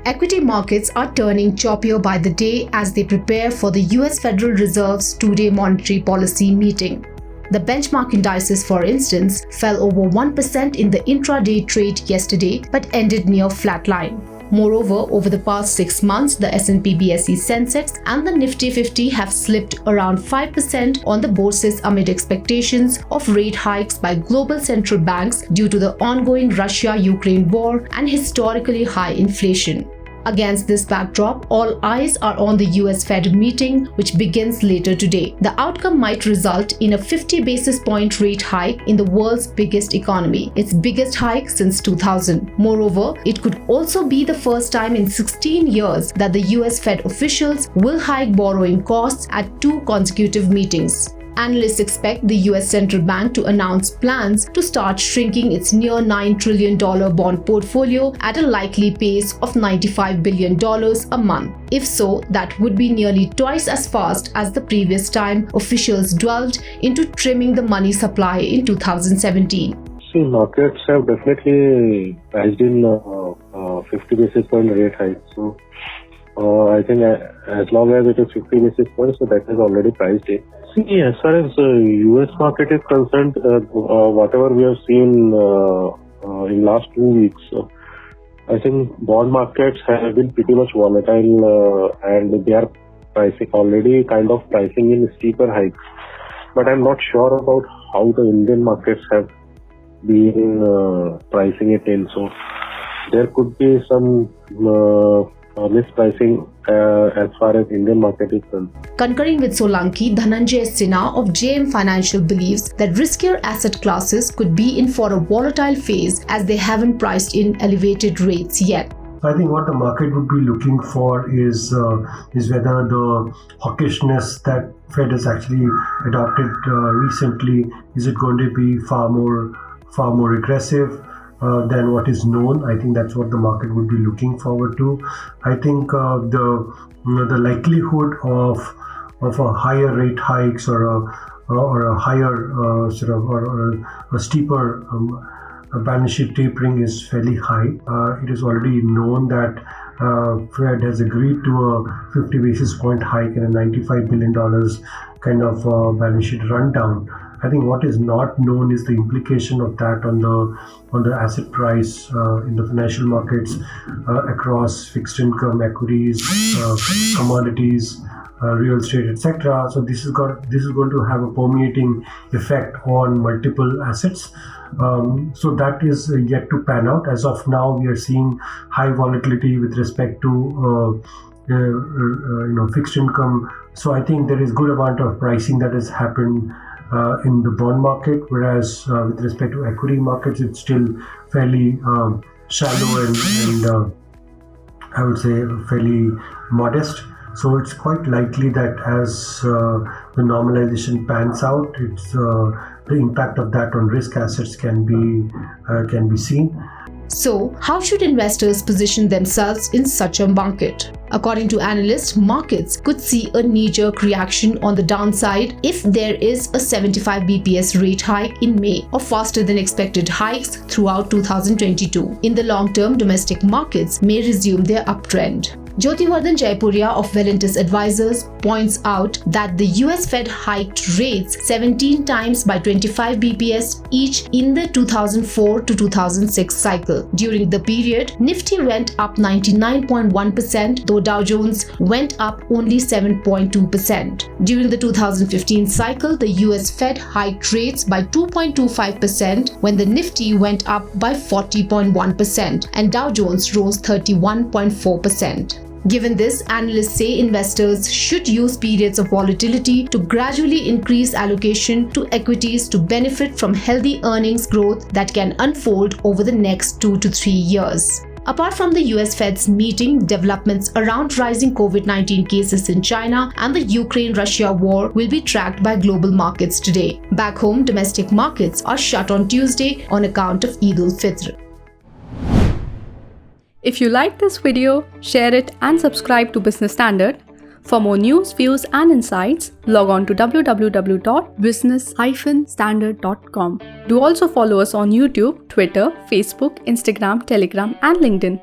Equity markets are turning choppier by the day as they prepare for the US Federal Reserve's two-day monetary policy meeting. The benchmark indices, for instance, fell over 1% in the intraday trade yesterday but ended near flatline. Moreover, over the past 6 months, the S&P BSE Sensex and the Nifty 50 have slipped around 5% on the bourses amid expectations of rate hikes by global central banks due to the ongoing Russia-Ukraine war and historically high inflation. Against this backdrop, all eyes are on the US Fed meeting, which begins later today. The outcome might result in a 50 basis point rate hike in the world's biggest economy, its biggest hike since 2000. Moreover, it could also be the first time in 16 years that the US Fed officials will hike borrowing costs at 2 consecutive meetings. Analysts expect the US Central Bank to announce plans to start shrinking its near $9 trillion bond portfolio at a likely pace of $95 billion a month. If so, that would be nearly twice as fast as the previous time officials delved into trimming the money supply in 2017. See, markets have definitely priced in 50 basis point rate hike. So, I think as long as it is 50 basis points, so that is already priced in. See, as far as US market is concerned, whatever we have seen in last 2 weeks, I think bond markets have been pretty much volatile and they are already pricing in steeper hikes. But I'm not sure about how the Indian markets have been pricing it in. So there could be some mispricing as far as Indian market is concerned. Concurring with Solanki, Dhananjay Sinha of JM Financial believes that riskier asset classes could be in for a volatile phase as they haven't priced in elevated rates yet. I think what the market would be looking for is whether the hawkishness that Fed has actually adopted recently, is it going to be far more aggressive than what is known. I think that's what the market would be looking forward to. I think the likelihood of a higher rate hikes or a higher a steeper balance sheet tapering is fairly high. It is already known that Fed has agreed to a 50 basis point hike and a $95 billion kind of balance sheet rundown. I think what is not known is the implication of that on the asset price in the financial markets across fixed income, equities, commodities, real estate, etc. So this is going to have a permeating effect on multiple assets. So that is yet to pan out. As of now, we are seeing high volatility with respect to fixed income. So I think there is good amount of pricing that has happened in the bond market, whereas with respect to equity markets, it's still fairly shallow and I would say fairly modest. So it's quite likely that as the normalization pans out, it's the impact of that on risk assets can be seen. So, how should investors position themselves in such a market? According to analysts, markets could see a knee-jerk reaction on the downside if there is a 75 BPS rate hike in May or faster than expected hikes throughout 2022. In the long term, domestic markets may resume their uptrend. Jyotivardhan Jaipuria of Valentis Advisors points out that the US Fed hiked rates 17 times by 25 BPS each in the 2004 to 2006 cycle. During the period, Nifty went up 99.1%, though Dow Jones went up only 7.2%. During the 2015 cycle, the US Fed hiked rates by 2.25% when the Nifty went up by 40.1% and Dow Jones rose 31.4%. Given this, analysts say investors should use periods of volatility to gradually increase allocation to equities to benefit from healthy earnings growth that can unfold over the next 2 to 3 years. Apart from the US Fed's meeting, developments around rising COVID-19 cases in China and the Ukraine-Russia war will be tracked by global markets today. Back home, domestic markets are shut on Tuesday on account of Eid al-Fitr. If you like this video, share it and subscribe to Business Standard. For more news, views and insights, log on to www.business-standard.com. Do also follow us on YouTube, Twitter, Facebook, Instagram, Telegram and LinkedIn.